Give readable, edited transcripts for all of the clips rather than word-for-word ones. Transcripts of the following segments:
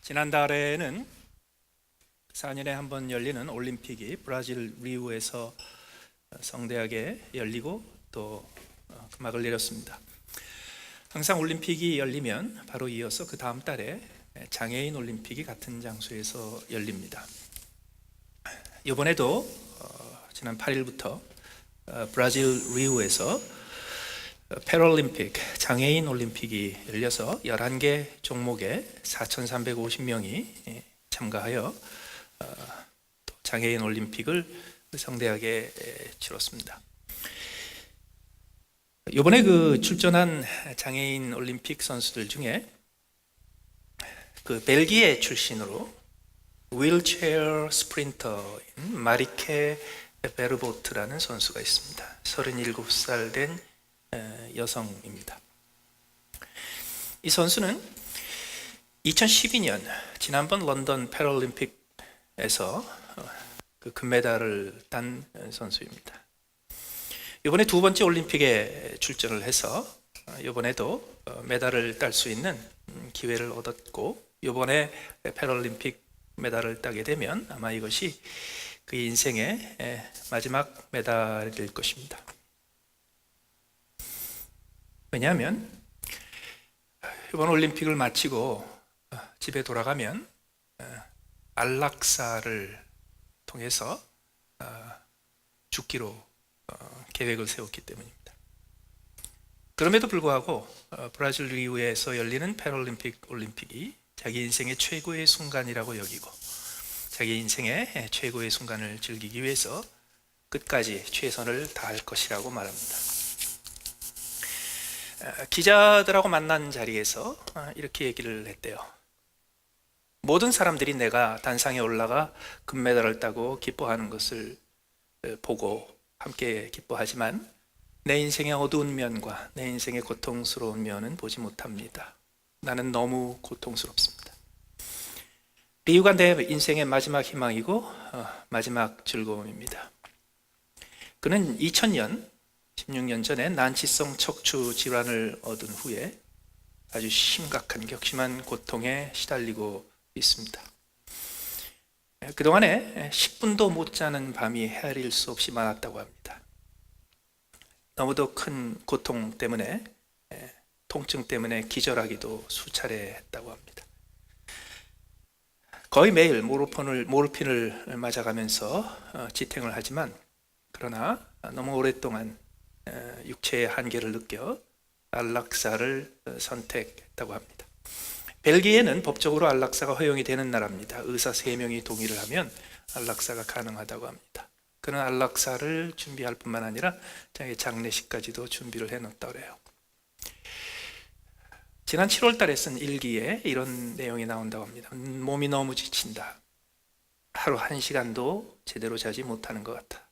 지난달에는 4년에 한 번 열리는 올림픽이 브라질 리우에서 성대하게 열리고 또 막을 내렸습니다. 항상 올림픽이 열리면 바로 이어서 그 다음 달에 장애인 올림픽이 같은 장소에서 열립니다. 이번에도 지난 8일부터 브라질 리우에서 패럴림픽 장애인 올림픽이 열려서 11개 종목에 4,350명이 참가하여 장애인 올림픽을 성대하게 치렀습니다. 이번에 출전한 장애인 올림픽 선수들 중에 벨기에 출신으로 휠체어 스프린터인 마리케 베르보트라는 선수가 있습니다. 37살 된 여성입니다. 이 선수는 2012년 지난번 런던 패럴림픽에서 금메달을 딴 선수입니다. 이번에 두 번째 올림픽에 출전을 해서 이번에도 메달을 딸 수 있는 기회를 얻었고, 이번에 패럴림픽 메달을 따게 되면 아마 이것이 그의 인생의 마지막 메달이 될 것입니다. 왜냐하면 이번 올림픽을 마치고 집에 돌아가면 안락사를 통해서 죽기로 계획을 세웠기 때문입니다. 그럼에도 불구하고 브라질 리우에서 열리는 패럴림픽 올림픽이 자기 인생의 최고의 순간이라고 여기고 자기 인생의 최고의 순간을 즐기기 위해서 끝까지 최선을 다할 것이라고 말합니다. 기자들하고 만난 자리에서 이렇게 얘기를 했대요. 모든 사람들이 내가 단상에 올라가 금메달을 따고 기뻐하는 것을 보고 함께 기뻐하지만 내 인생의 어두운 면과 내 인생의 고통스러운 면은 보지 못합니다. 나는 너무 고통스럽습니다. 리우가 내 인생의 마지막 희망이고 마지막 즐거움입니다. 그는 2000년 16년 전에 난치성 척추 질환을 얻은 후에 아주 심각한 격심한 고통에 시달리고 있습니다. 그동안에 10분도 못 자는 밤이 헤아릴 수 없이 많았다고 합니다. 너무도 큰 고통 때문에, 통증 때문에 기절하기도 수차례 했다고 합니다. 거의 매일 모르핀을 맞아가면서 지탱을 하지만, 그러나 너무 오랫동안 육체의 한계를 느껴 안락사를 선택했다고 합니다. 벨기에는 법적으로 안락사가 허용이 되는 나라입니다. 의사 3명이 동의를 하면 안락사가 가능하다고 합니다. 그는 안락사를 준비할 뿐만 아니라 자기 장례식까지도 준비를 해놓았다고 해요. 지난 7월 달에 쓴 일기에 이런 내용이 나온다고 합니다. 몸이 너무 지친다. 하루 1시간도 제대로 자지 못하는 것 같아.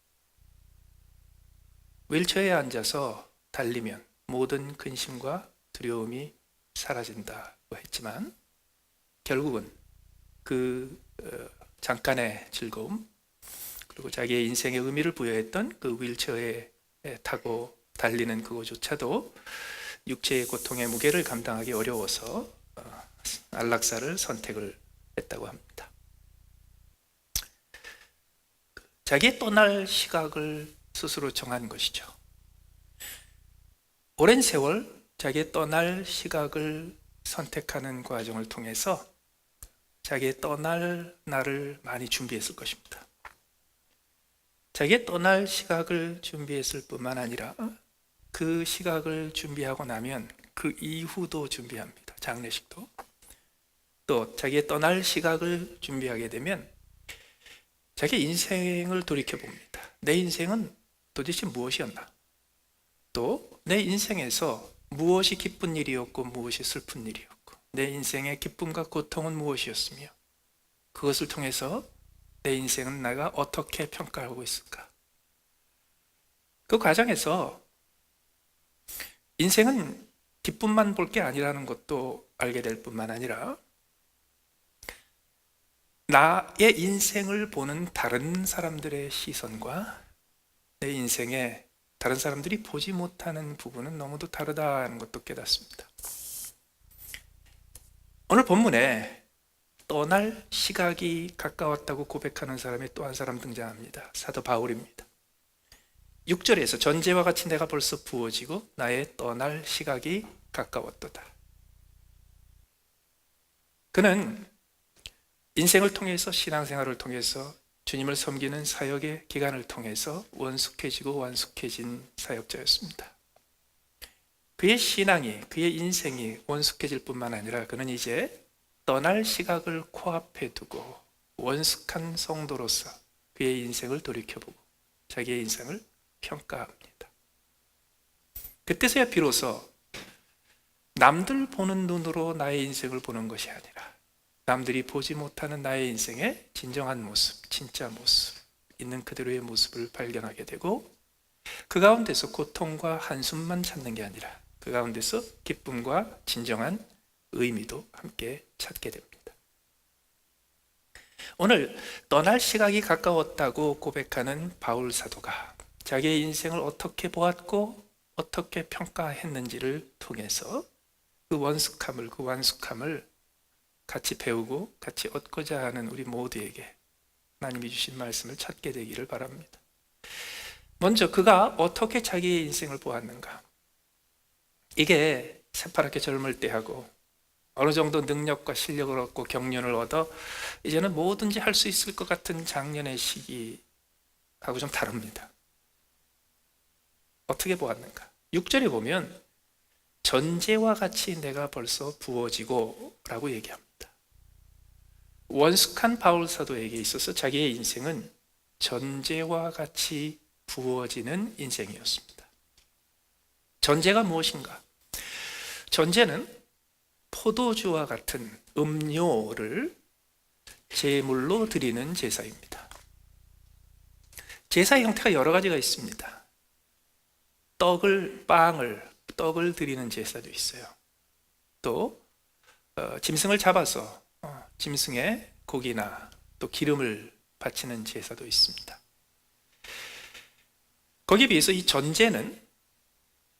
휠체어에 앉아서 달리면 모든 근심과 두려움이 사라진다고 했지만 결국은 잠깐의 즐거움, 그리고 자기의 인생의 의미를 부여했던 그 휠체어에 타고 달리는 그거조차도 육체의 고통의 무게를 감당하기 어려워서 안락사를 선택을 했다고 합니다. 자기의 떠날 시각을 스스로 정한 것이죠. 오랜 세월 자기의 떠날 시각을 선택하는 과정을 통해서 자기의 떠날 날을 많이 준비했을 것입니다. 자기의 떠날 시각을 준비했을 뿐만 아니라 그 시각을 준비하고 나면 그 이후도 준비합니다. 장례식도. 또 자기의 떠날 시각을 준비하게 되면 자기 인생을 돌이켜봅니다. 내 인생은 도대체 무엇이었나? 또 내 인생에서 무엇이 기쁜 일이었고 무엇이 슬픈 일이었고 내 인생의 기쁨과 고통은 무엇이었으며 그것을 통해서 내 인생은 내가 어떻게 평가하고 있을까? 그 과정에서 인생은 기쁨만 볼 게 아니라는 것도 알게 될 뿐만 아니라 나의 인생을 보는 다른 사람들의 시선과 내 인생에 다른 사람들이 보지 못하는 부분은 너무도 다르다는 것도 깨닫습니다. 오늘 본문에 떠날 시각이 가까웠다고 고백하는 사람이 또 한 사람 등장합니다. 사도 바울입니다. 6절에서 전제와 같이 내가 벌써 부어지고 나의 떠날 시각이 가까웠도다. 그는 인생을 통해서, 신앙생활을 통해서, 주님을 섬기는 사역의 기간을 통해서 원숙해지고 완숙해진 사역자였습니다. 그의 신앙이, 그의 인생이 원숙해질 뿐만 아니라 그는 이제 떠날 시각을 코앞에 두고 원숙한 성도로서 그의 인생을 돌이켜보고 자기의 인생을 평가합니다. 그때서야 비로소 남들 보는 눈으로 나의 인생을 보는 것이 아니라 남들이 보지 못하는 나의 인생의 진정한 모습, 진짜 모습, 있는 그대로의 모습을 발견하게 되고, 그 가운데서 고통과 한숨만 찾는 게 아니라 그 가운데서 기쁨과 진정한 의미도 함께 찾게 됩니다. 오늘 떠날 시각이 가까웠다고 고백하는 바울 사도가 자기의 인생을 어떻게 보았고 어떻게 평가했는지를 통해서 그 원숙함을, 그 완숙함을 같이 배우고 같이 얻고자 하는 우리 모두에게 하나님이 주신 말씀을 찾게 되기를 바랍니다. 먼저 그가 어떻게 자기의 인생을 보았는가? 이게 새파랗게 젊을 때 하고 어느 정도 능력과 실력을 얻고 경륜을 얻어 이제는 뭐든지 할 수 있을 것 같은 장년의 시기하고 좀 다릅니다. 어떻게 보았는가? 6절에 보면 전제와 같이 내가 벌써 부어지고 라고 얘기합니다. 원숙한 바울 사도에게 있어서 자기의 인생은 전제와 같이 부어지는 인생이었습니다. 전제가 무엇인가? 전제는 포도주와 같은 음료를 제물로 드리는 제사입니다. 제사의 형태가 여러 가지가 있습니다. 떡을 드리는 제사도 있어요. 또 짐승을 잡아서 짐승의 고기나 또 기름을 바치는 제사도 있습니다. 거기에 비해서 이 전제는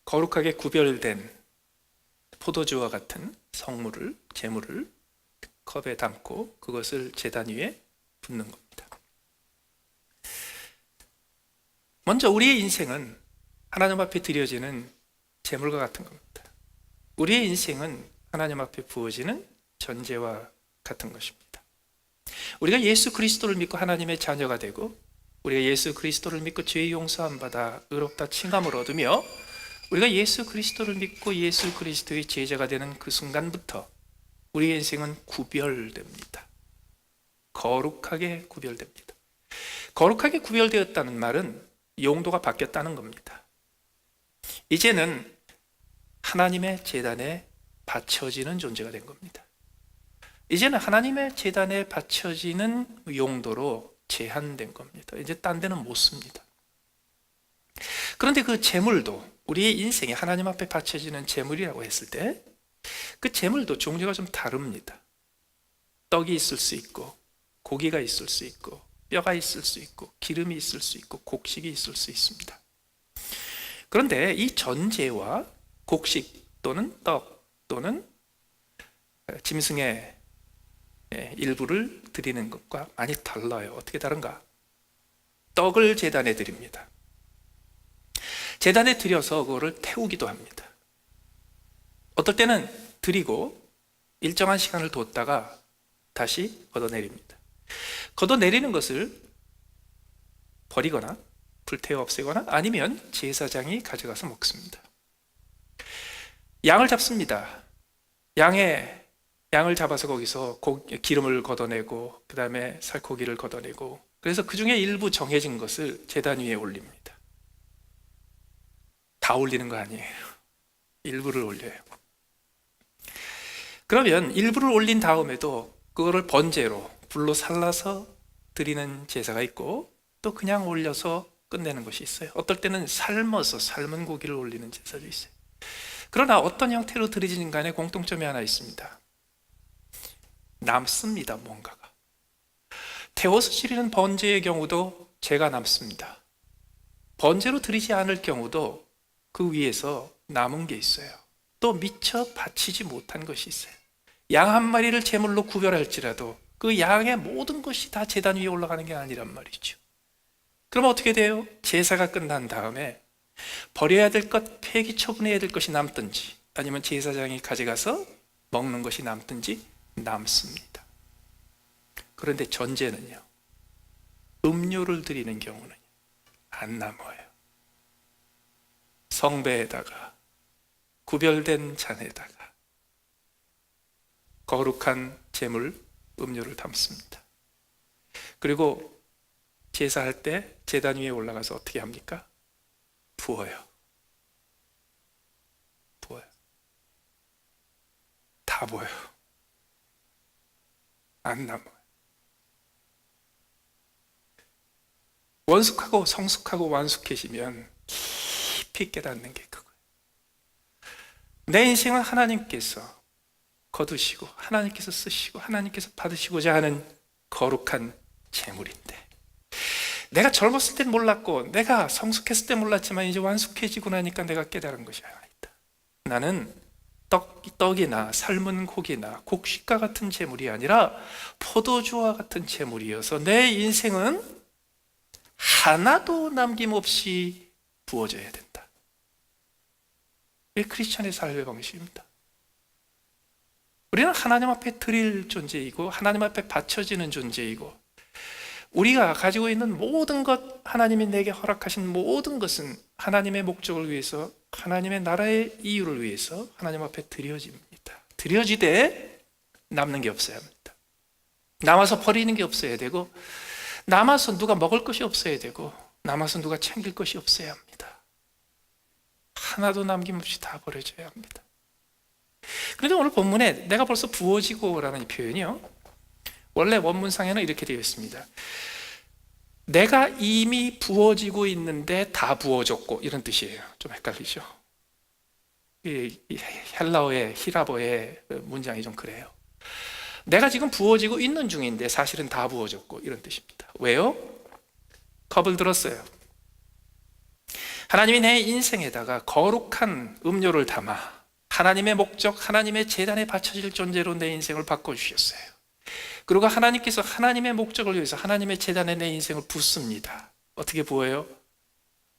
거룩하게 구별된 포도주와 같은 성물을, 제물을 컵에 담고 그것을 제단 위에 붓는 겁니다. 먼저 우리의 인생은 하나님 앞에 드려지는 제물과 같은 겁니다. 우리의 인생은 하나님 앞에 부어지는 전제와 같은 것입니다. 우리가 예수 그리스도를 믿고 하나님의 자녀가 되고 우리가 예수 그리스도를 믿고 죄의 용서함 받아 의롭다 칭함을 얻으며 우리가 예수 그리스도를 믿고 예수 그리스도의 제자가 되는 그 순간부터 우리의 인생은 구별됩니다. 거룩하게 구별됩니다. 거룩하게 구별되었다는 말은 용도가 바뀌었다는 겁니다. 이제는 하나님의 제단에 바쳐지는 존재가 된 겁니다. 이제는 하나님의 제단에 바쳐지는 용도로 제한된 겁니다. 이제 딴 데는 못 씁니다. 그런데 그 제물도 우리의 인생에 하나님 앞에 바쳐지는 제물이라고 했을 때 그 제물도 종류가 좀 다릅니다. 떡이 있을 수 있고 고기가 있을 수 있고 뼈가 있을 수 있고 기름이 있을 수 있고 곡식이 있을 수 있습니다. 그런데 이 전제와 곡식 또는 떡 또는 짐승의 일부를 드리는 것과 많이 달라요. 어떻게 다른가? 떡을 제단에 드립니다. 제단에 드려서 그거를 태우기도 합니다. 어떨 때는 드리고 일정한 시간을 뒀다가 다시 걷어내립니다. 걷어내리는 것을 버리거나 불태워 없애거나 아니면 제사장이 가져가서 먹습니다. 양을 잡습니다. 양을 잡아서 거기서 기름을 걷어내고 그 다음에 살코기를 걷어내고 그래서 그 중에 일부 정해진 것을 제단 위에 올립니다. 다 올리는 거 아니에요. 일부를 올려요. 그러면 일부를 올린 다음에도 그거를 번제로 불로 살라서 드리는 제사가 있고 또 그냥 올려서 끝내는 것이 있어요. 어떨 때는 삶아서 삶은 고기를 올리는 제사도 있어요. 그러나 어떤 형태로 드리지는 간에 공통점이 하나 있습니다. 남습니다. 뭔가가. 태워서 드리는 번제의 경우도 제가 남습니다. 번제로 드리지 않을 경우도 그 위에서 남은 게 있어요. 또 미처 바치지 못한 것이 있어요. 양 한 마리를 제물로 구별할지라도 그 양의 모든 것이 다 제단 위에 올라가는 게 아니란 말이죠. 그럼 어떻게 돼요? 제사가 끝난 다음에 버려야 될 것, 폐기 처분해야 될 것이 남든지 아니면 제사장이 가져가서 먹는 것이 남든지 남습니다. 그런데 전제는요, 음료를 드리는 경우는 안 남아요. 성배에다가 구별된 잔에다가 거룩한 제물, 음료를 담습니다. 그리고 제사할 때 제단 위에 올라가서 어떻게 합니까? 부어요. 부어요. 다 부어요. 안 남아요. 원숙하고 성숙하고 완숙해지면 깊이 깨닫는 게 그거예요. 내 인생은 하나님께서 거두시고 하나님께서 쓰시고 하나님께서 받으시고자 하는 거룩한 제물인데, 내가 젊었을 땐 몰랐고 내가 성숙했을 때 몰랐지만 이제 완숙해지고 나니까 내가 깨달은 것이 아니다. 나는 떡이나 삶은 고기나 곡식과 같은 제물이 아니라 포도주와 같은 제물이어서 내 인생은 하나도 남김없이 부어져야 된다. 이게 크리스천의 삶의 방식입니다. 우리는 하나님 앞에 드릴 존재이고 하나님 앞에 바쳐지는 존재이고, 우리가 가지고 있는 모든 것, 하나님이 내게 허락하신 모든 것은 하나님의 목적을 위해서, 하나님의 나라의 이유를 위해서 하나님 앞에 드려집니다. 드려지되 남는 게 없어야 합니다. 남아서 버리는 게 없어야 되고, 남아서 누가 먹을 것이 없어야 되고, 남아서 누가 챙길 것이 없어야 합니다. 하나도 남김없이 다 버려져야 합니다. 그런데 오늘 본문에 내가 벌써 부어지고 라는 이 표현이요, 원래 원문상에는 이렇게 되어 있습니다. 내가 이미 부어지고 있는데 다 부어졌고, 이런 뜻이에요. 좀 헷갈리죠? 이 헬라어의, 히라보의 문장이 좀 그래요. 내가 지금 부어지고 있는 중인데 사실은 다 부어졌고, 이런 뜻입니다. 왜요? 컵을 들었어요. 하나님이 내 인생에다가 거룩한 음료를 담아 하나님의 목적, 하나님의 제단에 바쳐질 존재로 내 인생을 바꿔주셨어요. 그리고 하나님께서 하나님의 목적을 위해서 하나님의 제단에 내 인생을 붓습니다. 어떻게 부어요?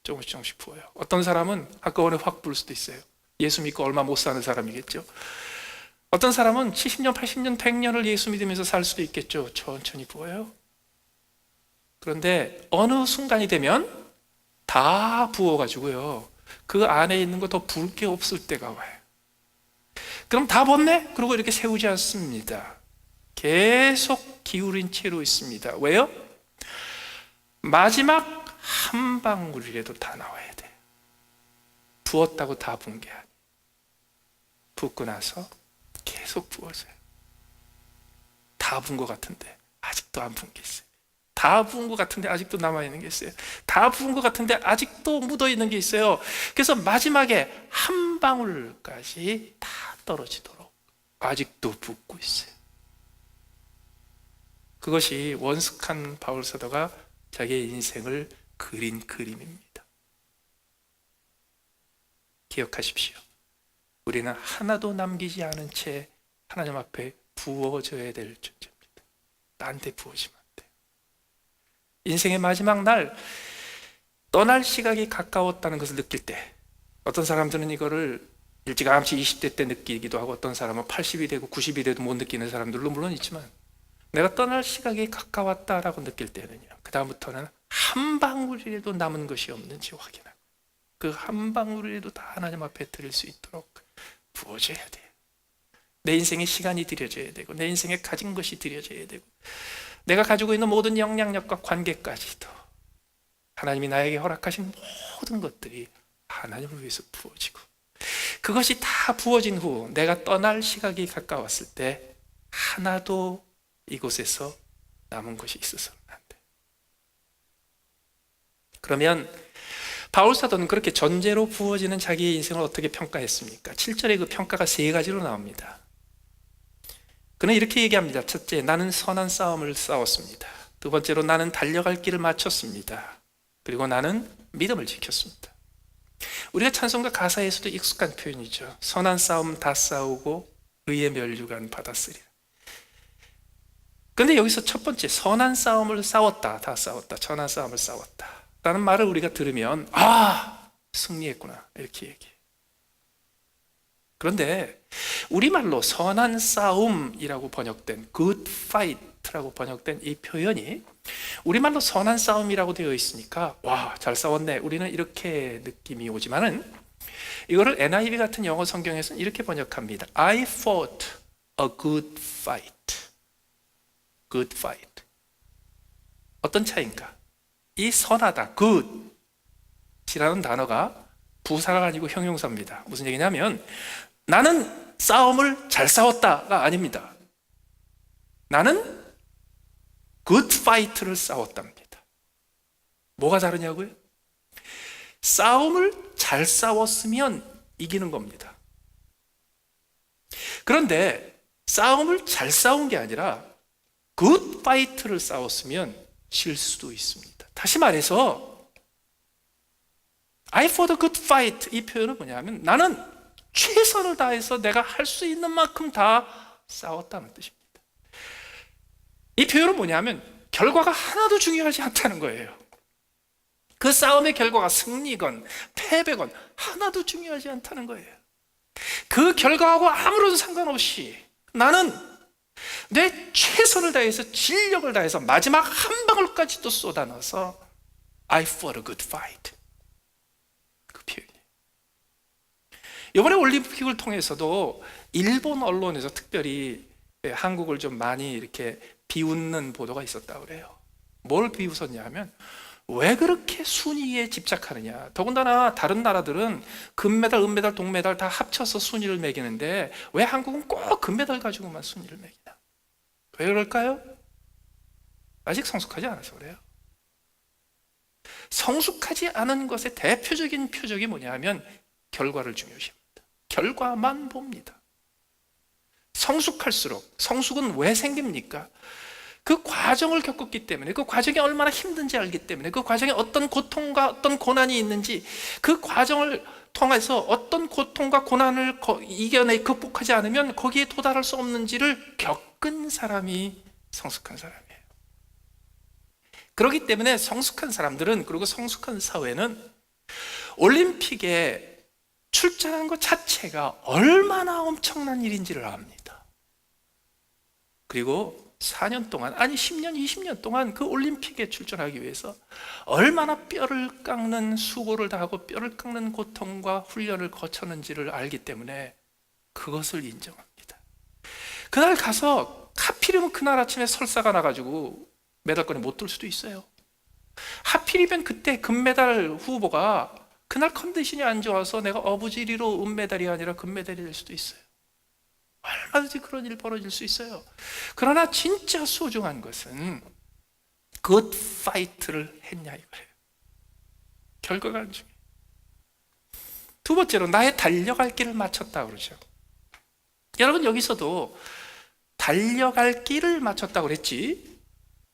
조금씩 조금씩 부어요. 어떤 사람은 한꺼번에 확 부을 수도 있어요. 예수 믿고 얼마 못 사는 사람이겠죠. 어떤 사람은 70년, 80년, 100년을 예수 믿으면서 살 수도 있겠죠. 천천히 부어요. 그런데 어느 순간이 되면 다 부어가지고요, 그 안에 있는 거 더 부을 게 없을 때가 와요. 그럼 다 붓네? 그러고 이렇게 세우지 않습니다. 계속 기울인 채로 있습니다. 왜요? 마지막 한 방울이라도 다 나와야 돼요. 부었다고 다 부은 게 아니에요. 붓고 나서 계속 부어져요. 다 부은 것 같은데 아직도 안 부은 게 있어요. 다 부은 것 같은데 아직도 남아있는 게 있어요. 다 부은 것 같은데 아직도 묻어있는 게 있어요. 그래서 마지막에 한 방울까지 다 떨어지도록 아직도 붓고 있어요. 그것이 원숙한 바울 사도가 자기의 인생을 그린 그림입니다. 기억하십시오. 우리는 하나도 남기지 않은 채 하나님 앞에 부어져야 될 존재입니다. 나한테 부어지면 안 돼요. 인생의 마지막 날, 떠날 시각이 가까웠다는 것을 느낄 때, 어떤 사람들은 이거를 일찌감치 20대 때 느끼기도 하고, 어떤 사람은 80이 되고 90이 돼도 못 느끼는 사람들도 물론 있지만, 내가 떠날 시각이 가까웠다라고 느낄 때는요, 그 다음부터는 한 방울이라도 남은 것이 없는지 확인하고, 그 한 방울이라도 다 하나님 앞에 드릴 수 있도록 부어져야 돼요. 내 인생에 시간이 들여져야 되고, 내 인생에 가진 것이 들여져야 되고, 내가 가지고 있는 모든 영향력과 관계까지도 하나님이 나에게 허락하신 모든 것들이 하나님을 위해서 부어지고, 그것이 다 부어진 후 내가 떠날 시각이 가까웠을 때 하나도 이곳에서 남은 것이 있어서는 안 돼. 그러면 바울 사도는 그렇게 전제로 부어지는 자기의 인생을 어떻게 평가했습니까? 7절에 그 평가가 세 가지로 나옵니다. 그는 이렇게 얘기합니다. 첫째, 나는 선한 싸움을 싸웠습니다. 두 번째로, 나는 달려갈 길을 마쳤습니다. 그리고 나는 믿음을 지켰습니다. 우리가 찬송가 가사에서도 익숙한 표현이죠. 선한 싸움 다 싸우고 의의 면류관 받았으리라. 그런데 여기서 첫 번째 선한 싸움을 싸웠다, 다 싸웠다, 선한 싸움을 싸웠다 라는 말을 우리가 들으면 승리했구나 이렇게 얘기해. 그런데 우리말로 선한 싸움이라고 번역된 good fight라고 번역된 이 표현이 우리말로 선한 싸움이라고 되어 있으니까 잘 싸웠네 우리는 이렇게 느낌이 오지만은 이거를 NIV 같은 영어 성경에서는 이렇게 번역합니다. I fought a good fight. good fight. 어떤 차이인가? 이 선하다, good이라는 단어가 부사가 아니고 형용사입니다. 무슨 얘기냐면 나는 싸움을 잘 싸웠다가 아닙니다. 나는 good fight를 싸웠답니다. 뭐가 다르냐고요? 싸움을 잘 싸웠으면 이기는 겁니다. 그런데 싸움을 잘 싸운 게 아니라 good fight를 싸웠으면 질 수도 있습니다. 다시 말해서 I fought a good fight 이 표현은 뭐냐면 나는 최선을 다해서 내가 할 수 있는 만큼 다 싸웠다는 뜻입니다. 이 표현은 뭐냐면 결과가 하나도 중요하지 않다는 거예요. 그 싸움의 결과가 승리건 패배건 하나도 중요하지 않다는 거예요. 그 결과하고 아무런 상관없이 나는 내 최선을 다해서 진력을 다해서 마지막 한 방울까지도 쏟아넣어서 I fought a good fight. 그 표현이에요. 이번에 올림픽을 통해서도 일본 언론에서 특별히 한국을 좀 많이 이렇게 비웃는 보도가 있었다고 그래요. 뭘 비웃었냐 하면 왜 그렇게 순위에 집착하느냐. 더군다나 다른 나라들은 금메달, 은메달, 동메달 다 합쳐서 순위를 매기는데 왜 한국은 꼭 금메달 가지고만 순위를 매기냐. 왜 그럴까요? 아직 성숙하지 않아서 그래요. 성숙하지 않은 것의 대표적인 표적이 뭐냐 하면 결과를 중요시합니다. 결과만 봅니다. 성숙할수록, 성숙은 왜 생깁니까? 그 과정을 겪었기 때문에, 그 과정이 얼마나 힘든지 알기 때문에, 그 과정에 어떤 고통과 어떤 고난이 있는지, 그 과정을 통해서 어떤 고통과 고난을 이겨내 극복하지 않으면 거기에 도달할 수 없는지를 겪은 사람이 성숙한 사람이에요. 그렇기 때문에 성숙한 사람들은, 그리고 성숙한 사회는 올림픽에 출전한 것 자체가 얼마나 엄청난 일인지를 압니다. 그리고 4년 동안, 아니 10년, 20년 동안 그 올림픽에 출전하기 위해서 얼마나 뼈를 깎는 수고를 다하고 뼈를 깎는 고통과 훈련을 거쳤는지를 알기 때문에 그것을 인정합니다. 그날 가서 하필이면 그날 아침에 설사가 나가지고 메달권에 못 들 수도 있어요. 하필이면 그때 금메달 후보가 그날 컨디션이 안 좋아서 내가 어부지리로 은메달이 아니라 금메달이 될 수도 있어요. 얼마든지 그런 일 벌어질 수 있어요. 그러나 진짜 소중한 것은 good fight를 했냐 이거예요. 결과가 안 중요해요. 두 번째로 나의 달려갈 길을 맞췄다 그러죠. 여러분 여기서도 달려갈 길을 맞췄다고 그랬지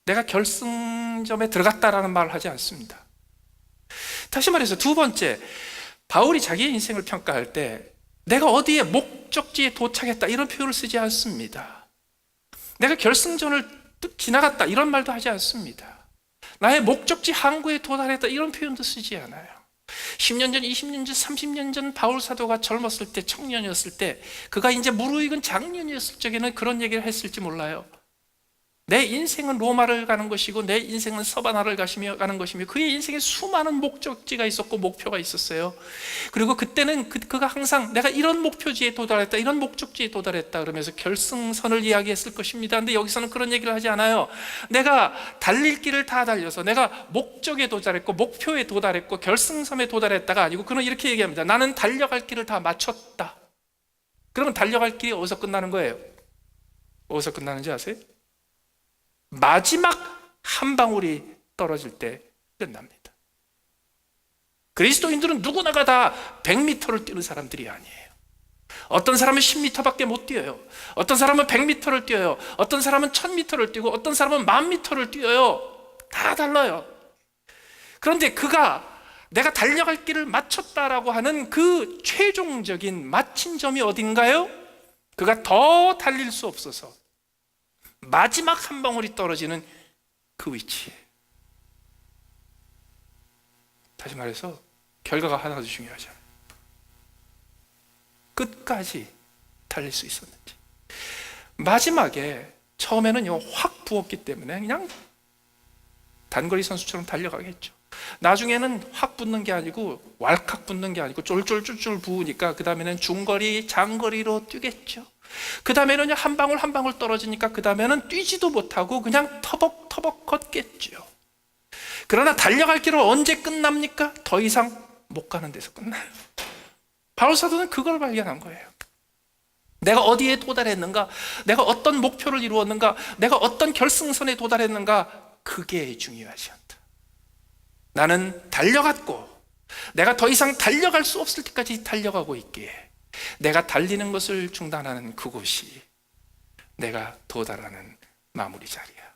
내가 결승점에 들어갔다라는 말을 하지 않습니다. 다시 말해서 두 번째, 바울이 자기의 인생을 평가할 때 내가 어디에 목적지에 도착했다 이런 표현을 쓰지 않습니다. 내가 결승전을 지나갔다 이런 말도 하지 않습니다. 나의 목적지 항구에 도달했다 이런 표현도 쓰지 않아요. 10년 전, 20년 전, 30년 전 바울 사도가 젊었을 때, 청년이었을 때, 그가 이제 무르익은 장년이었을 적에는 그런 얘기를 했을지 몰라요. 내 인생은 로마를 가는 것이고 내 인생은 서바나를 가는 것이며 그의 인생에 수많은 목적지가 있었고 목표가 있었어요. 그리고 그때는 그가 항상 내가 이런 목표지에 도달했다, 이런 목적지에 도달했다 그러면서 결승선을 이야기했을 것입니다. 근데 여기서는 그런 얘기를 하지 않아요. 내가 달릴 길을 다 달려서 내가 목적에 도달했고 목표에 도달했고 결승선에 도달했다가 아니고 그는 이렇게 얘기합니다. 나는 달려갈 길을 다 마쳤다. 그러면 달려갈 길이 어디서 끝나는 거예요? 어디서 끝나는지 아세요? 마지막 한 방울이 떨어질 때 끝납니다. 그리스도인들은 누구나가 다 100m를 뛰는 사람들이 아니에요. 어떤 사람은 10m밖에 못 뛰어요. 어떤 사람은 100m를 뛰어요. 어떤 사람은 1000m를 뛰고 어떤 사람은 10,000m를 뛰어요. 다 달라요. 그런데 그가 내가 달려갈 길을 마쳤다라고 하는 그 최종적인 마침점이 어딘가요? 그가 더 달릴 수 없어서 마지막 한 방울이 떨어지는 그 위치에, 다시 말해서 결과가 하나도 중요하잖아요. 끝까지 달릴 수 있었는지. 마지막에 처음에는요 확 부었기 때문에 그냥 단거리 선수처럼 달려가겠죠. 나중에는 확 붙는 게 아니고 왈칵 붙는 게 아니고 쫄쫄쫄쫄 부으니까 그 다음에는 중거리, 장거리로 뛰겠죠. 그 다음에는 한 방울 한 방울 떨어지니까 그 다음에는 뛰지도 못하고 그냥 터벅터벅 걷겠죠. 그러나 달려갈 길은 언제 끝납니까? 더 이상 못 가는 데서 끝나요. 바울 사도는 그걸 발견한 거예요. 내가 어디에 도달했는가? 내가 어떤 목표를 이루었는가? 내가 어떤 결승선에 도달했는가? 그게 중요하지 않다. 나는 달려갔고 내가 더 이상 달려갈 수 없을 때까지 달려가고 있기에 내가 달리는 것을 중단하는 그곳이 내가 도달하는 마무리 자리야.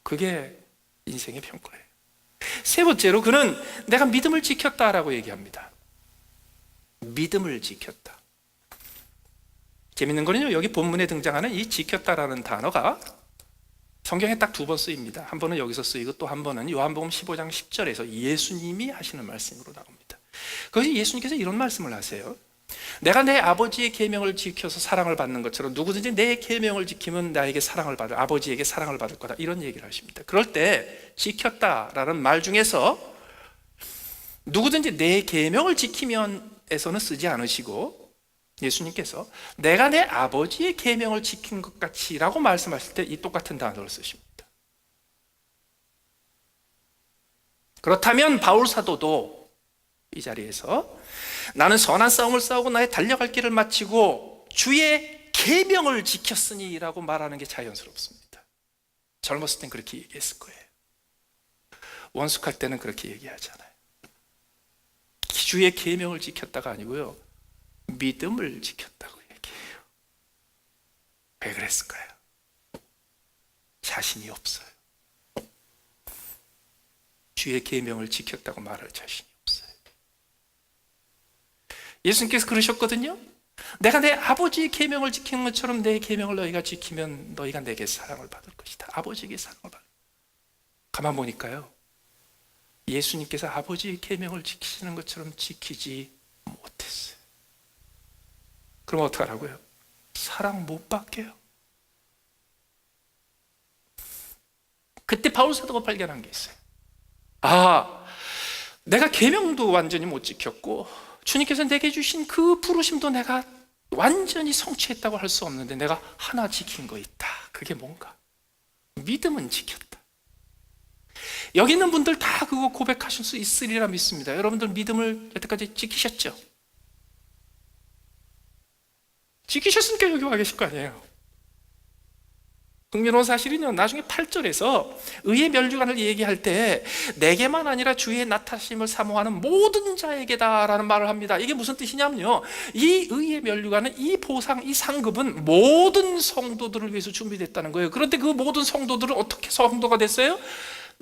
그게 인생의 평가예요. 세 번째로 그는 내가 믿음을 지켰다라고 얘기합니다. 믿음을 지켰다. 재밌는 거는요, 여기 본문에 등장하는 이 지켰다라는 단어가 성경에 딱 두 번 쓰입니다. 한 번은 여기서 쓰이고 또 한 번은 요한복음 15장 10절에서 예수님이 하시는 말씀으로 나옵니다. 거기서 예수님께서 이런 말씀을 하세요. 내가 내 아버지의 계명을 지켜서 사랑을 받는 것처럼 누구든지 내 계명을 지키면 나에게 사랑을 받을, 아버지에게 사랑을 받을 거다, 이런 얘기를 하십니다. 그럴 때 지켰다라는 말 중에서 누구든지 내 계명을 지키면에서는 쓰지 않으시고 예수님께서 내가 내 아버지의 계명을 지킨 것 같이라고 말씀하실 때 이 똑같은 단어를 쓰십니다. 그렇다면 바울 사도도 이 자리에서 나는 선한 싸움을 싸우고 나의 달려갈 길을 마치고 주의 계명을 지켰으니 라고 말하는 게 자연스럽습니다. 젊었을 땐 그렇게 얘기했을 거예요. 원숙할 때는 그렇게 얘기하잖아요. 주의 계명을 지켰다가 아니고요, 믿음을 지켰다고 얘기해요. 왜 그랬을까요? 자신이 없어요. 주의 계명을 지켰다고 말할 자신이 없어요. 예수님께서 그러셨거든요. 내가 내 아버지의 계명을 지키는 것처럼 내 계명을 너희가 지키면 너희가 내게 사랑을 받을 것이다. 아버지에게 사랑을 받을. 가만 보니까요, 예수님께서 아버지의 계명을 지키시는 것처럼 지키지 못했어요. 그럼 어떡하라고요? 사랑 못 받게요. 그때 바울 사도가 발견한 게 있어요. 아, 내가 계명도 완전히 못 지켰고 주님께서 내게 주신 그 부르심도 내가 완전히 성취했다고 할 수 없는데 내가 하나 지킨 거 있다. 그게 뭔가? 믿음은 지켰다. 여기 있는 분들 다 그거 고백하실 수 있으리라 믿습니다. 여러분들 믿음을 여태까지 지키셨죠? 지키셨으니까 여기 와 계실 거 아니에요. 흥미로운 사실은요, 나중에 8절에서 의의 멸류관을 얘기할 때 내게만 아니라 주의 나타심을 사모하는 모든 자에게다 라는 말을 합니다. 이게 무슨 뜻이냐면요, 이 의의 멸류관은, 이 보상, 이 상급은 모든 성도들을 위해서 준비됐다는 거예요. 그런데 그 모든 성도들은 어떻게 성도가 됐어요?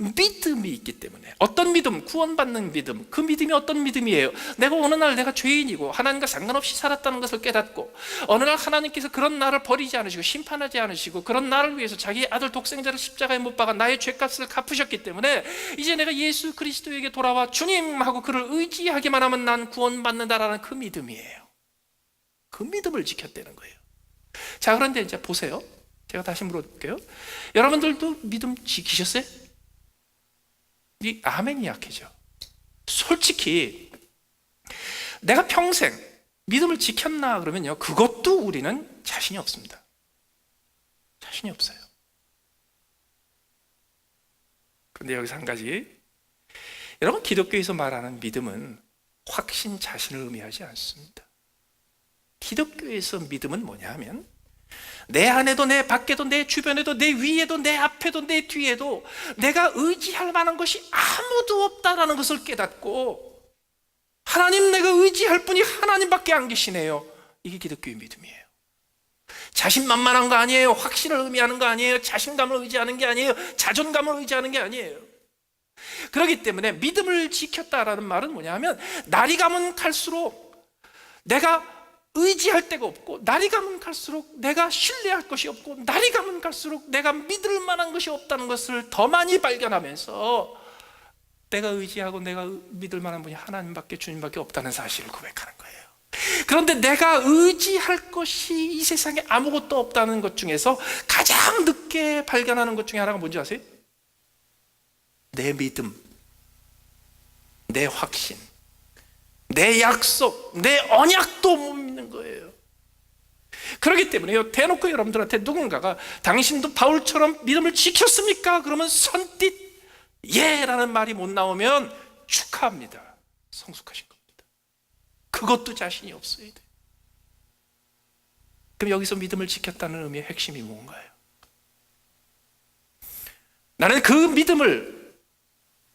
믿음이 있기 때문에. 어떤 믿음? 구원받는 믿음. 그 믿음이 어떤 믿음이에요? 내가 어느 날 내가 죄인이고 하나님과 상관없이 살았다는 것을 깨닫고 어느 날 하나님께서 그런 나를 버리지 않으시고 심판하지 않으시고 그런 나를 위해서 자기 아들 독생자를 십자가에 못 박아 나의 죄값을 갚으셨기 때문에 이제 내가 예수 그리스도에게 돌아와 주님 하고 그를 의지하기만 하면 난 구원받는다라는 그 믿음이에요. 그 믿음을 지켰다는 거예요. 자, 그런데 이제 보세요. 제가 다시 물어볼게요. 여러분들도 믿음 지키셨어요? 이 아멘이 약해져. 솔직히 내가 평생 믿음을 지켰나 그러면요, 그것도 우리는 자신이 없습니다. 자신이 없어요. 그런데 여기서 한 가지, 여러분, 기독교에서 말하는 믿음은 확신, 자신을 의미하지 않습니다. 기독교에서 믿음은 뭐냐 하면 내 안에도 내 밖에도 내 주변에도 내 위에도 내 앞에도 내 뒤에도 내가 의지할 만한 것이 아무도 없다라는 것을 깨닫고 하나님, 내가 의지할 분이 하나님밖에 안 계시네요. 이게 기독교의 믿음이에요. 자신만만한 거 아니에요. 확신을 의미하는 거 아니에요. 자신감을 의지하는 게 아니에요. 자존감을 의지하는 게 아니에요. 그렇기 때문에 믿음을 지켰다라는 말은 뭐냐 하면 날이 가면 갈수록 내가 의지할 데가 없고, 날이 가면 갈수록 내가 신뢰할 것이 없고, 날이 가면 갈수록 내가 믿을 만한 것이 없다는 것을 더 많이 발견하면서 내가 의지하고 내가 믿을 만한 분이 하나님밖에, 주님밖에 없다는 사실을 고백하는 거예요. 그런데 내가 의지할 것이 이 세상에 아무것도 없다는 것 중에서 가장 늦게 발견하는 것 중에 하나가 뭔지 아세요? 내 믿음, 내 확신, 내 약속, 내 언약도 못 믿는 거예요. 그렇기 때문에요, 대놓고 여러분들한테 누군가가 당신도 바울처럼 믿음을 지켰습니까? 그러면 선뜻 예라는 말이 못 나오면 축하합니다, 성숙하신 겁니다. 그것도 자신이 없어야 돼요. 그럼 여기서 믿음을 지켰다는 의미의 핵심이 뭔가요? 나는 그 믿음을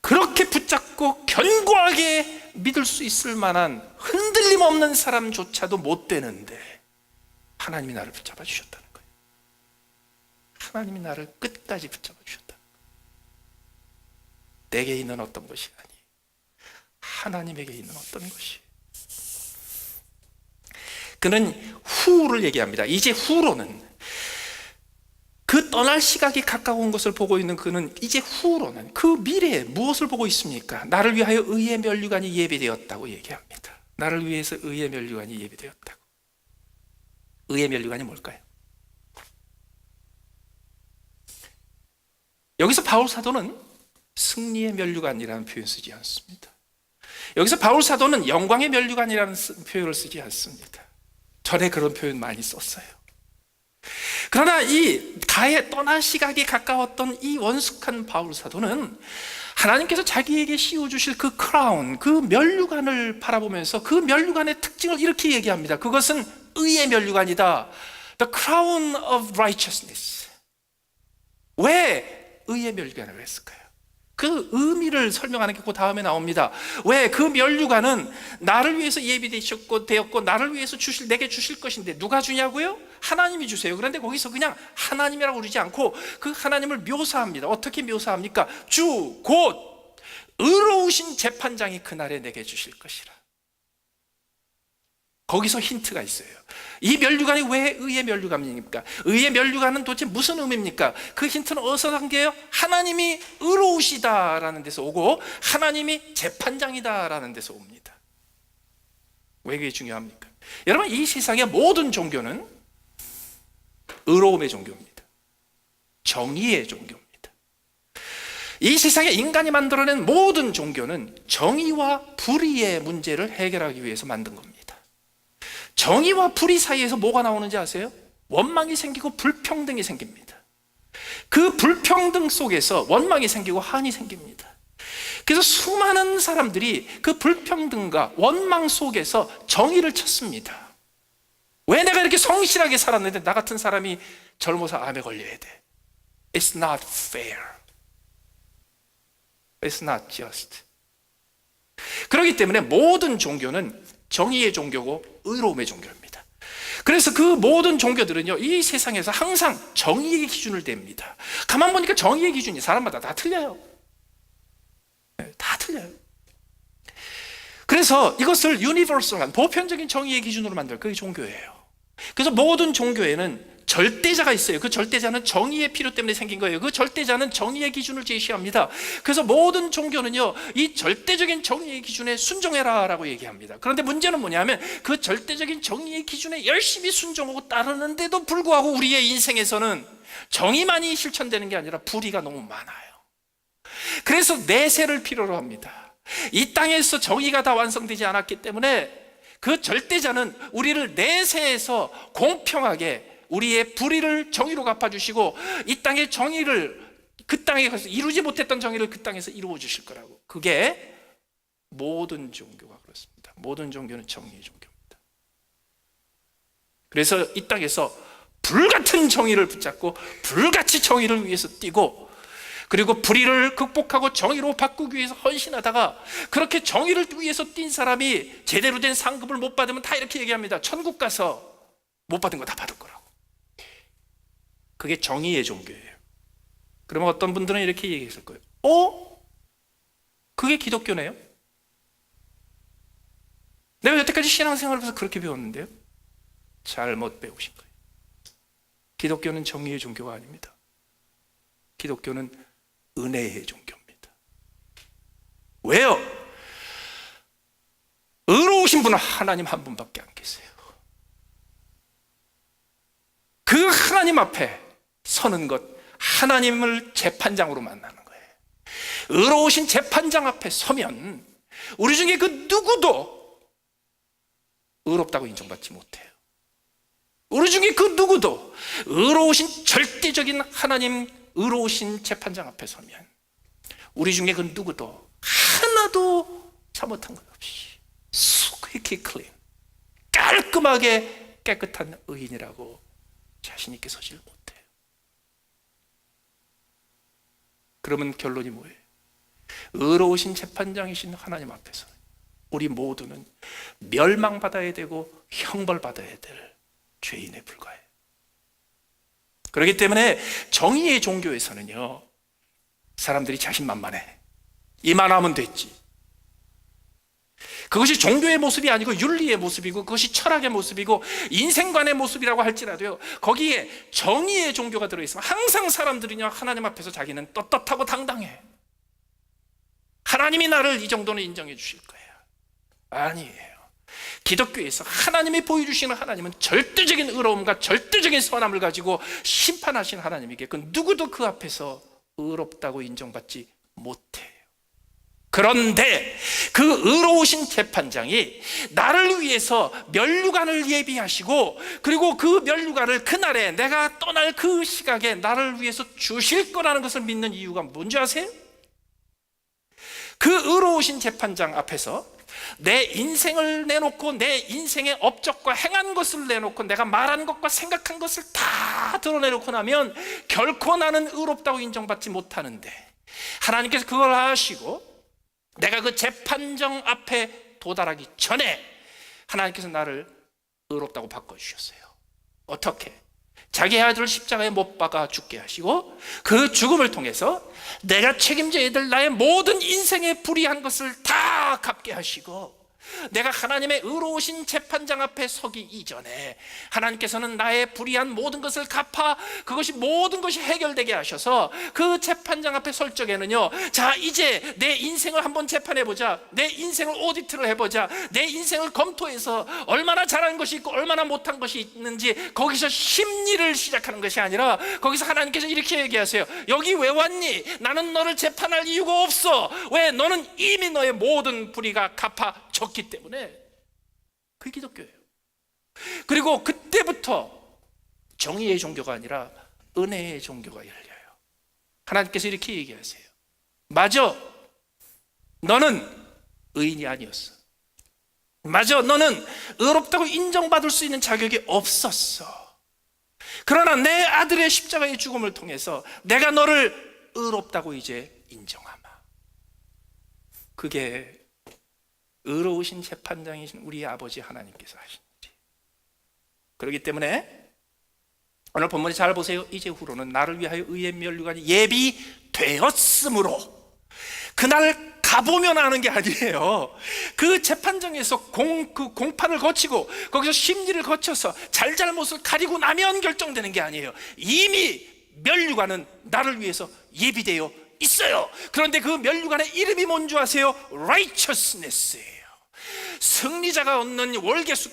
그렇게 붙잡고 견고하게 믿을 수 있을 만한 흔들림 없는 사람조차도 못 되는데 하나님이 나를 붙잡아 주셨다는 거예요. 하나님이 나를 끝까지 붙잡아 주셨다. 내게 있는 어떤 것이 아니에요. 하나님에게 있는 어떤 것이. 그는 후를 얘기합니다. 이제 후로는, 그 떠날 시각이 가까운 것을 보고 있는 그는 이제 후로는 그 미래에 무엇을 보고 있습니까? 나를 위하여 의의 면류관이 예비되었다고 얘기합니다. 나를 위해서 의의 면류관이 예비되었다고. 의의 면류관이 뭘까요? 여기서 바울 사도는 승리의 면류관이라는 표현 쓰지 않습니다. 여기서 바울 사도는 영광의 면류관이라는 표현을 쓰지 않습니다. 전에 그런 표현 많이 썼어요. 그러나 이 가에 떠날 시각이 가까웠던 이 원숙한 바울 사도는 하나님께서 자기에게 씌워주실 그 크라운, 그 면류관을 바라보면서 그 면류관의 특징을 이렇게 얘기합니다. 그것은 의의 면류관이다. The crown of righteousness. 왜 의의 면류관을 했을까요? 그 의미를 설명하는 게 그 다음에 나옵니다. 왜? 그 면류관은 나를 위해서 예비되었고 나를 위해서 내게 주실 것인데 누가 주냐고요? 하나님이 주세요. 그런데 거기서 그냥 하나님이라고 그러지 않고 그 하나님을 묘사합니다. 어떻게 묘사합니까? 주, 곧 의로우신 재판장이 그날에 내게 주실 것이라. 거기서 힌트가 있어요. 이 면류관이 왜 의의 면류관입니까? 의의 면류관은 도대체 무슨 의미입니까? 그 힌트는 어디서 담겨요? 하나님이 의로우시다라는 데서 오고 하나님이 재판장이다라는 데서 옵니다. 왜 그게 중요합니까? 여러분, 이 세상의 모든 종교는 의로움의 종교입니다. 정의의 종교입니다. 이 세상에 인간이 만들어낸 모든 종교는 정의와 불의의 문제를 해결하기 위해서 만든 겁니다. 정의와 불의 사이에서 뭐가 나오는지 아세요? 원망이 생기고 불평등이 생깁니다. 그 불평등 속에서 원망이 생기고 한이 생깁니다. 그래서 수많은 사람들이 그 불평등과 원망 속에서 정의를 찾습니다. 왜 내가 이렇게 성실하게 살았는데 나 같은 사람이 젊어서 암에 걸려야 돼? It's not fair. It's not just. 그렇기 때문에 모든 종교는 정의의 종교고 의로움의 종교입니다. 그래서 그 모든 종교들은요, 이 세상에서 항상 정의의 기준을 댑니다. 가만 보니까 정의의 기준이 사람마다 다 틀려요. 다 틀려요. 그래서 이것을 유니버설한 보편적인 정의의 기준으로 만들 그게 종교예요. 그래서 모든 종교에는 절대자가 있어요. 그 절대자는 정의의 필요 때문에 생긴 거예요. 그 절대자는 정의의 기준을 제시합니다. 그래서 모든 종교는요, 이 절대적인 정의의 기준에 순종해라 라고 얘기합니다. 그런데 문제는 뭐냐면 그 절대적인 정의의 기준에 열심히 순종하고 따르는데도 불구하고 우리의 인생에서는 정의만이 실천되는 게 아니라 불의가 너무 많아요. 그래서 내세를 필요로 합니다. 이 땅에서 정의가 다 완성되지 않았기 때문에 그 절대자는 우리를 내세에서 공평하게 우리의 불의를 정의로 갚아주시고 이 땅의 정의를 그 땅에 가서 이루지 못했던 정의를 그 땅에서 이루어 주실 거라고. 그게 모든 종교가 그렇습니다. 모든 종교는 정의의 종교입니다. 그래서 이 땅에서 불같은 정의를 붙잡고 불같이 정의를 위해서 뛰고, 그리고 불의를 극복하고 정의로 바꾸기 위해서 헌신하다가 그렇게 정의를 위해서 뛴 사람이 제대로 된 상급을 못 받으면 다 이렇게 얘기합니다. 천국 가서 못 받은 거 다 받을 거라고. 그게 정의의 종교예요. 그러면 어떤 분들은 이렇게 얘기했을 거예요. 그게 기독교네요? 내가 여태까지 신앙생활을 해서 그렇게 배웠는데요? 잘못 배우신 거예요. 기독교는 정의의 종교가 아닙니다. 기독교는 은혜의 종교입니다. 왜요? 의로우신 분은 하나님 한 분밖에 안 계세요. 그 하나님 앞에 서는 것, 하나님을 재판장으로 만나는 거예요. 의로우신 재판장 앞에 서면 우리 중에 그 누구도 의롭다고 인정받지 못해요. 우리 중에 그 누구도 의로우신 절대적인 하나님, 의로우신 재판장 앞에 서면 우리 중에 그 누구도 하나도 잘못한 것 없이 squeaky clean, 깔끔하게 깨끗한 의인이라고 자신 있게 서질 못해요. 그러면 결론이 뭐예요? 의로우신 재판장이신 하나님 앞에서 우리 모두는 멸망받아야 되고 형벌받아야 될 죄인에 불과해요. 그렇기 때문에 정의의 종교에서는요, 사람들이 자신만만해. 이만하면 됐지. 그것이 종교의 모습이 아니고 윤리의 모습이고 그것이 철학의 모습이고 인생관의 모습이라고 할지라도요, 거기에 정의의 종교가 들어있으면 항상 사람들이냐 하나님 앞에서 자기는 떳떳하고 당당해. 하나님이 나를 이 정도는 인정해 주실 거예요. 아니에요. 기독교에서 하나님이 보여주시는 하나님은 절대적인 의로움과 절대적인 선함을 가지고 심판하신 하나님이기에 그 누구도 그 앞에서 의롭다고 인정받지 못해요. 그런데 그 의로우신 재판장이 나를 위해서 면류관을 예비하시고, 그리고 그 면류관을 그날에 내가 떠날 그 시각에 나를 위해서 주실 거라는 것을 믿는 이유가 뭔지 아세요? 그 의로우신 재판장 앞에서 내 인생을 내놓고 내 인생의 업적과 행한 것을 내놓고 내가 말한 것과 생각한 것을 다 드러내놓고 나면 결코 나는 의롭다고 인정받지 못하는데, 하나님께서 그걸 아시고 내가 그 재판정 앞에 도달하기 전에 하나님께서 나를 의롭다고 바꿔주셨어요. 어떻게? 자기 아들을 십자가에 못 박아 죽게 하시고 그 죽음을 통해서 내가 책임져야 될 나의 모든 인생에 불의한 것을 다 갚게 하시고, 내가 하나님의 의로우신 재판장 앞에 서기 이전에 하나님께서는 나의 불의한 모든 것을 갚아 그것이 모든 것이 해결되게 하셔서 그 재판장 앞에 설 적에는요, 자 이제 내 인생을 한번 재판해보자, 내 인생을 오디트를 해보자, 내 인생을 검토해서 얼마나 잘한 것이 있고 얼마나 못한 것이 있는지 거기서 심리를 시작하는 것이 아니라, 거기서 하나님께서 이렇게 얘기하세요. 여기 왜 왔니? 나는 너를 재판할 이유가 없어. 왜? 너는 이미 너의 모든 불의가 갚아졌기 때문에. 그게 기독교예요. 그리고 그때부터 정의의 종교가 아니라 은혜의 종교가 열려요. 하나님께서 이렇게 얘기하세요. 맞아, 너는 의인이 아니었어. 맞아, 너는 의롭다고 인정받을 수 있는 자격이 없었어. 그러나 내 아들의 십자가의 죽음을 통해서 내가 너를 의롭다고 이제 인정하마. 그게 의로우신 재판장이신 우리 아버지 하나님께서 하신 일이. 그렇기 때문에 오늘 본문에 잘 보세요. 이제 후로는 나를 위하여 의의 면류관이 예비되었으므로, 그날 가보면 아는 게 아니에요. 그 재판정에서 공판을 거치고 거기서 심리를 거쳐서 잘잘못을 가리고 나면 결정되는 게 아니에요. 이미 면류관은 나를 위해서 예비되어 있어요. 그런데 그 면류관의 이름이 뭔지 아세요? Righteousness예요. 승리자가 얻는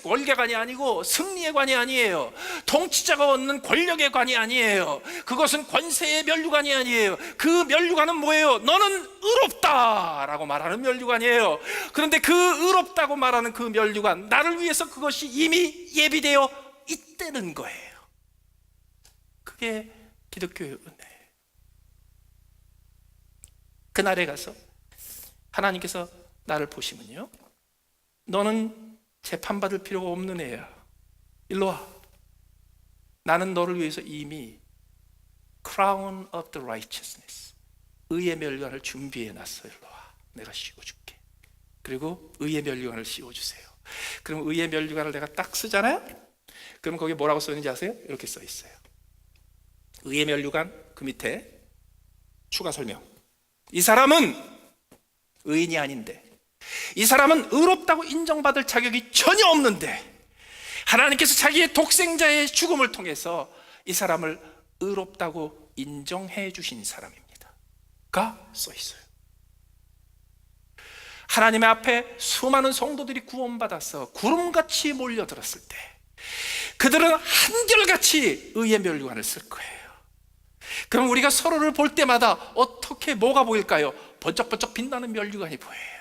월계관이 아니고 승리의 관이 아니에요. 통치자가 얻는 권력의 관이 아니에요. 그것은 권세의 면류관이 아니에요. 그 면류관은 뭐예요? 너는 의롭다라고 말하는 면류관이에요. 그런데 그 의롭다고 말하는 그 면류관, 나를 위해서 그것이 이미 예비되어 있다는 거예요. 그게 기독교의 은혜예요. 그날에 가서 하나님께서 나를 보시면요, 너는 재판받을 필요가 없는 애야. 일로 와. 나는 너를 위해서 이미 Crown of the Righteousness, 의의 면류관을 준비해놨어. 일로 와. 내가 씌워줄게. 그리고 의의 면류관을 씌워주세요. 그럼 의의 면류관을 내가 딱 쓰잖아요. 그럼 거기 뭐라고 써있는지 아세요? 이렇게 써있어요. 의의 면류관, 그 밑에 추가 설명. 이 사람은 의인이 아닌데, 이 사람은 의롭다고 인정받을 자격이 전혀 없는데 하나님께서 자기의 독생자의 죽음을 통해서 이 사람을 의롭다고 인정해 주신 사람입니다 가 써 있어요. 하나님의 앞에 수많은 성도들이 구원받아서 구름같이 몰려들었을 때 그들은 한결같이 의의 면류관을 쓸 거예요. 그럼 우리가 서로를 볼 때마다 어떻게 뭐가 보일까요? 번쩍번쩍 빛나는 면류관이 보여요.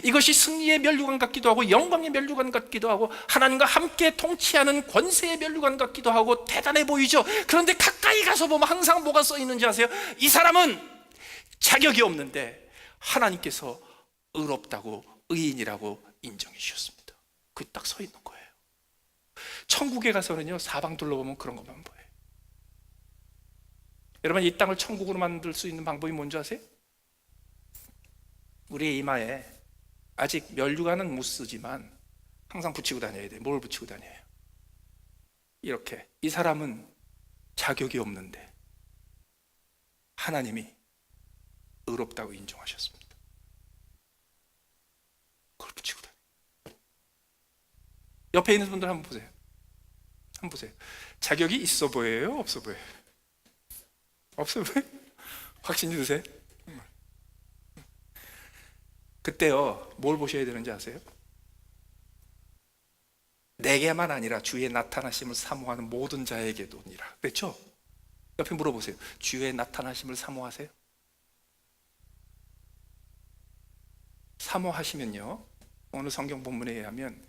이것이 승리의 면류관 같기도 하고 영광의 면류관 같기도 하고 하나님과 함께 통치하는 권세의 면류관 같기도 하고 대단해 보이죠. 그런데 가까이 가서 보면 항상 뭐가 써 있는지 아세요? 이 사람은 자격이 없는데 하나님께서 의롭다고 의인이라고 인정해 주셨습니다. 그게 딱 서 있는 거예요. 천국에 가서는요 사방 둘러보면 그런 것만 보여요. 여러분, 이 땅을 천국으로 만들 수 있는 방법이 뭔지 아세요? 우리의 이마에 아직 면류관은 못 쓰지만 항상 붙이고 다녀야 돼요. 뭘 붙이고 다녀요? 이렇게. 이 사람은 자격이 없는데 하나님이 의롭다고 인정하셨습니다. 그걸 붙이고 다녀요. 옆에 있는 분들 한번 보세요. 한번 보세요. 자격이 있어 보여요? 없어 보여요? 없어 보여요? 확신 주세요. 그때요 뭘 보셔야 되는지 아세요? 내게만 아니라 주의 나타나심을 사모하는 모든 자에게도니라 그랬죠? 옆에 물어보세요. 주의 나타나심을 사모하세요? 사모하시면요 오늘 성경 본문에 의하면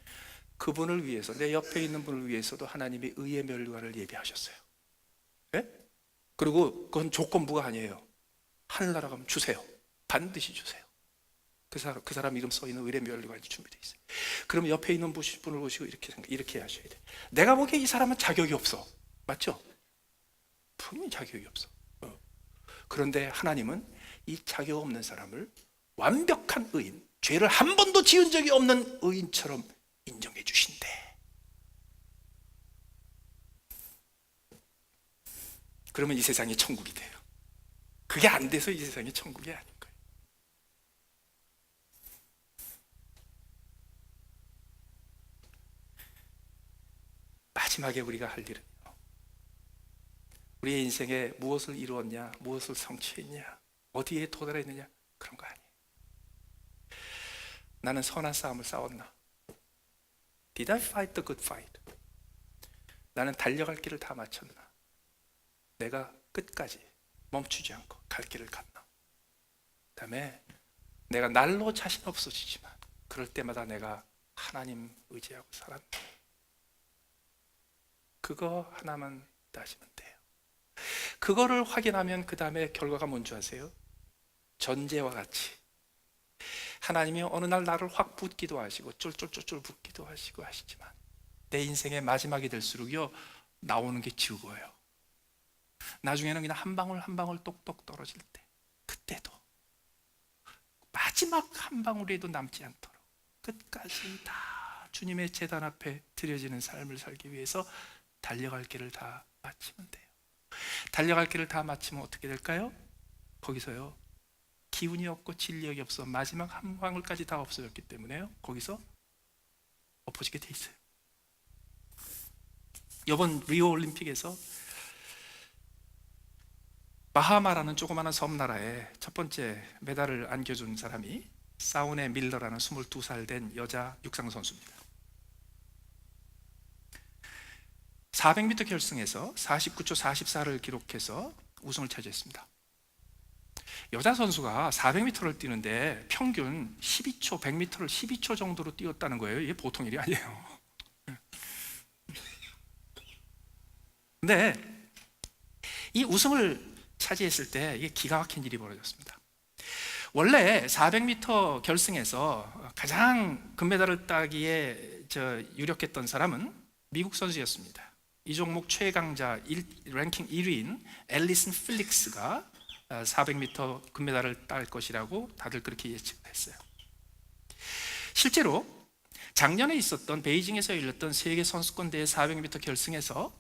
그분을 위해서, 내 옆에 있는 분을 위해서도 하나님이 의의 면류관을 예비하셨어요. 네? 그리고 그건 조건부가 아니에요. 하늘나라 가면 주세요. 반드시 주세요. 그 사람 이름 써 있는 의의 면류관이 준비되어 있어요. 그럼 옆에 있는 분을 보시고 이렇게 하셔야 돼요. 내가 보기에 이 사람은 자격이 없어. 맞죠? 분명히 자격이 없어. 그런데 하나님은 이 자격 없는 사람을 완벽한 의인, 죄를 한 번도 지은 적이 없는 의인처럼 인정해 주신대. 그러면 이 세상이 천국이 돼요. 그게 안 돼서 이 세상이 천국이 아닌 거예요. 마지막에 우리가 할 일은요, 우리의 인생에 무엇을 이루었냐, 무엇을 성취했냐, 어디에 도달했느냐, 그런 거 아니에요. 나는 선한 싸움을 싸웠나? Did I fight the good fight? 나는 달려갈 길을 다 마쳤나? 내가 끝까지 멈추지 않고 갈 길을 갔나? 그 다음에 내가 날로 자신 없어지지만 그럴 때마다 내가 하나님 의지하고 살았나? 그거 하나만 따지면 돼요. 그거를 확인하면 그 다음에 결과가 뭔지 아세요? 전제와 같이 하나님이 어느 날 나를 확 붓기도 하시고 쫄쫄쫄쫄 붓기도 하시고 하시지만 내 인생의 마지막이 될수록요 나오는 게 즐거워요. 나중에는 그냥 한 방울 한 방울 똑똑 떨어질 때, 그때도 마지막 한 방울에도 남지 않도록 끝까지 다 주님의 제단 앞에 드려지는 삶을 살기 위해서 달려갈 길을 다 마치면 돼요. 달려갈 길을 다 마치면 어떻게 될까요? 거기서요 기운이 없고 진력이 없어 마지막 한 방울까지 다 없어졌기 때문에요 거기서 엎어지게 돼 있어요. 이번 리오 올림픽에서 바하마라는 조그마한 섬나라에 첫 번째 메달을 안겨준 사람이 사우네 밀러라는 22살 된 여자 육상 선수입니다. 400m 결승에서 49초 44를 기록해서 우승을 차지했습니다. 여자 선수가 400m를 뛰는데 평균 12초, 100m를 12초 정도로 뛰었다는 거예요. 이게 보통 일이 아니에요. 근데 이 우승을 차지했을 때 이게 기가 막힌 일이 벌어졌습니다. 원래 400m 결승에서 가장 금메달을 따기에 유력했던 사람은 미국 선수였습니다. 이 종목 최강자 랭킹 1위인 앨리슨 필릭스가 400m 금메달을 딸 것이라고 다들 그렇게 예측했어요. 실제로 작년에 있었던 베이징에서 열렸던 세계 선수권 대회 400m 결승에서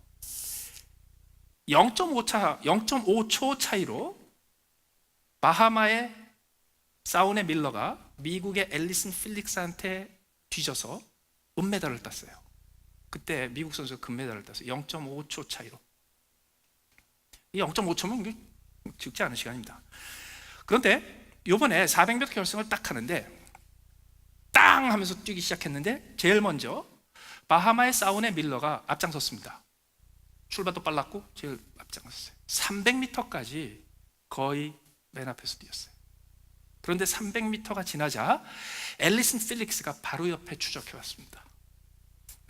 0.5초 차이로 바하마의 사우네 밀러가 미국의 앨리슨 필릭스한테 뒤져서 은메달을 땄어요. 그때 미국 선수가 금메달을 땄어요. 0.5초 차이로. 이 0.5초면 적지 않은 시간입니다. 그런데 이번에 400m 결승을 딱 하는데 땅 하면서 뛰기 시작했는데 제일 먼저 바하마의 사운의 밀러가 앞장섰습니다. 출발도 빨랐고 제일 앞장섰어요. 300m까지 거의 맨 앞에서 뛰었어요. 그런데 300m가 지나자 앨리슨 필릭스가 바로 옆에 추적해 왔습니다.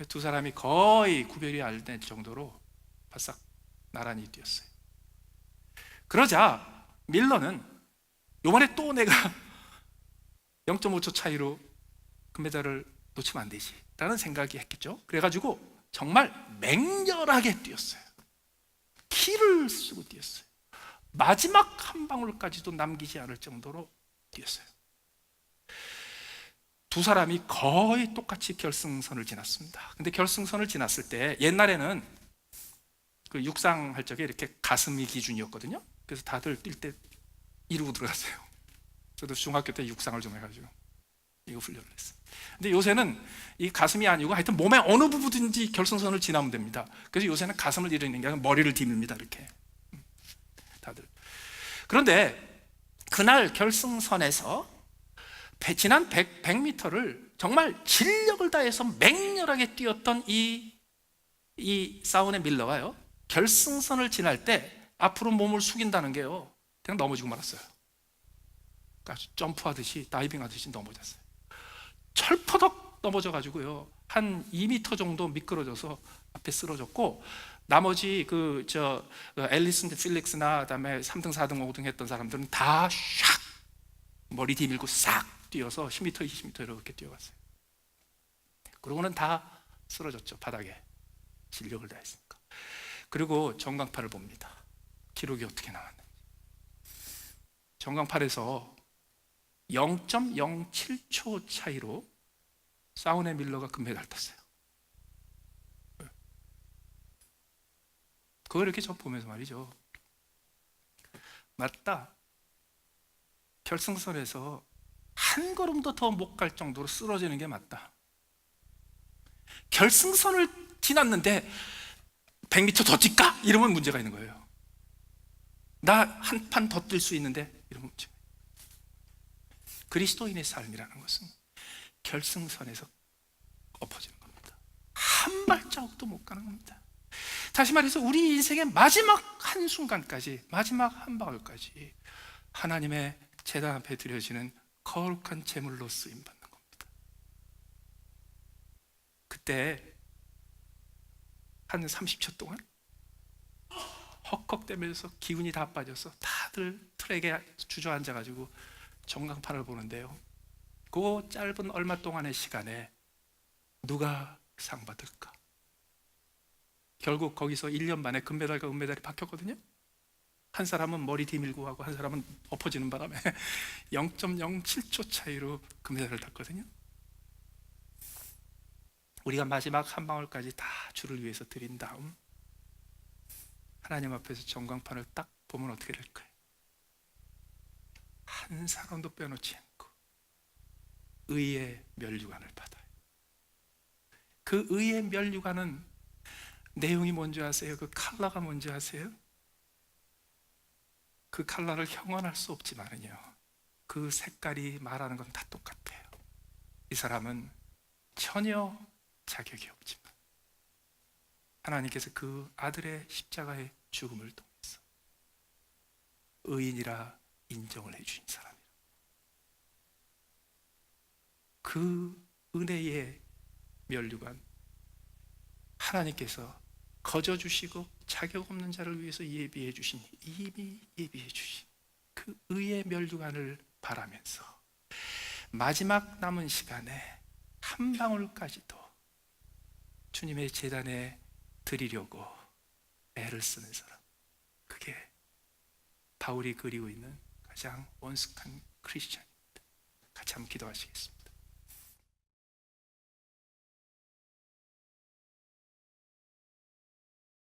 두 사람이 거의 구별이 안 될 정도로 바싹 나란히 뛰었어요. 그러자 밀러는 이번에 또 내가 0.5초 차이로 금메달을 놓치면 안 되지 라는 생각이 했겠죠. 그래가지고 정말 맹렬하게 뛰었어요. 키를 쓰고 뛰었어요. 마지막 한 방울까지도 남기지 않을 정도로 뛰었어요. 두 사람이 거의 똑같이 결승선을 지났습니다. 근데 결승선을 지났을 때 옛날에는 그 육상할 적에 이렇게 가슴이 기준이었거든요. 그래서 다들 뛸 때 이러고 들어갔어요. 저도 중학교 때 육상을 좀 해가지고 이거 훈련을 했어요. 근데 요새는 이 가슴이 아니고 하여튼 몸의 어느 부분든지 결승선을 지나면 됩니다. 그래서 요새는 가슴을 이르는 게 아니라 머리를 디밉니다. 이렇게 다들. 그런데 그날 결승선에서 지난 100m를 정말 진력을 다해서 맹렬하게 뛰었던 이 사운의 밀러가요, 결승선을 지날 때 앞으로 몸을 숙인다는 게요, 그냥 넘어지고 말았어요. 그러니까 점프하듯이 다이빙하듯이 넘어졌어요. 철퍼덕 넘어져 가지고요 한 2m 정도 미끄러져서 앞에 쓰러졌고, 나머지 앨리슨 필릭스나 그다음에 3등, 4등, 5등 했던 사람들은 다 샥 머리 뒤밀고 싹 뛰어서 10m, 20m 이렇게 뛰어갔어요. 그러고는 다 쓰러졌죠, 바닥에. 진력을 다했으니까. 그리고 전광판을 봅니다. 기록이 어떻게 나왔는지. 전광판에서 0.07초 차이로 사운의 밀러가 금메달 땄어요. 그걸 이렇게 저 보면서 말이죠, 맞다, 결승선에서 한 걸음도 더 못 갈 정도로 쓰러지는 게 맞다. 결승선을 지났는데 100m 더 뛸까? 이러면 문제가 있는 거예요. 나 한 판 더 뛸 수 있는데 이러면 문제가. 그리스도인의 삶이라는 것은 결승선에서 엎어지는 겁니다. 한 발자국도 못 가는 겁니다. 다시 말해서 우리 인생의 마지막 한순간까지, 마지막 한 방울까지 하나님의 제단 앞에 드려지는 거룩한 제물로 쓰임받는 겁니다. 그때 한 30초 동안 헉헉대면서 기운이 다 빠져서 다들 트랙에 주저앉아가지고 전광판을 보는데요, 그 짧은 얼마 동안의 시간에 누가 상 받을까? 결국 거기서 1년 만에 금메달과 은메달이 바뀌었거든요. 한 사람은 머리 뒤밀고 하고 한 사람은 엎어지는 바람에 0.07초 차이로 금메달을 땄거든요. 우리가 마지막 한 방울까지 다 주를 위해서 드린 다음 하나님 앞에서 전광판을 딱 보면 어떻게 될까요? 한 사람도 빼놓지 않고 의의 면류관을 받아요. 그 의의 면류관은 내용이 뭔지 아세요? 그 컬러가 뭔지 아세요? 그 컬러를 형언할 수 없지만은요, 그 색깔이 말하는 건 다 똑같아요. 이 사람은 전혀 자격이 없지만 하나님께서 그 아들의 십자가의 죽음을 통해서 의인이라 인정을 해주신 사람이라. 그 은혜의 면류관, 하나님께서 거저 주시고 자격 없는 자를 위해서 예비해 주신, 이미 예비해 주신 그 의의 면류관을 바라면서 마지막 남은 시간에 한 방울까지도 주님의 제단에 드리려고 애를 쓰는 사람, 그게 바울이 그리고 있는 가장 원숙한 크리스천입니다. 같이 한번 기도하시겠습니다.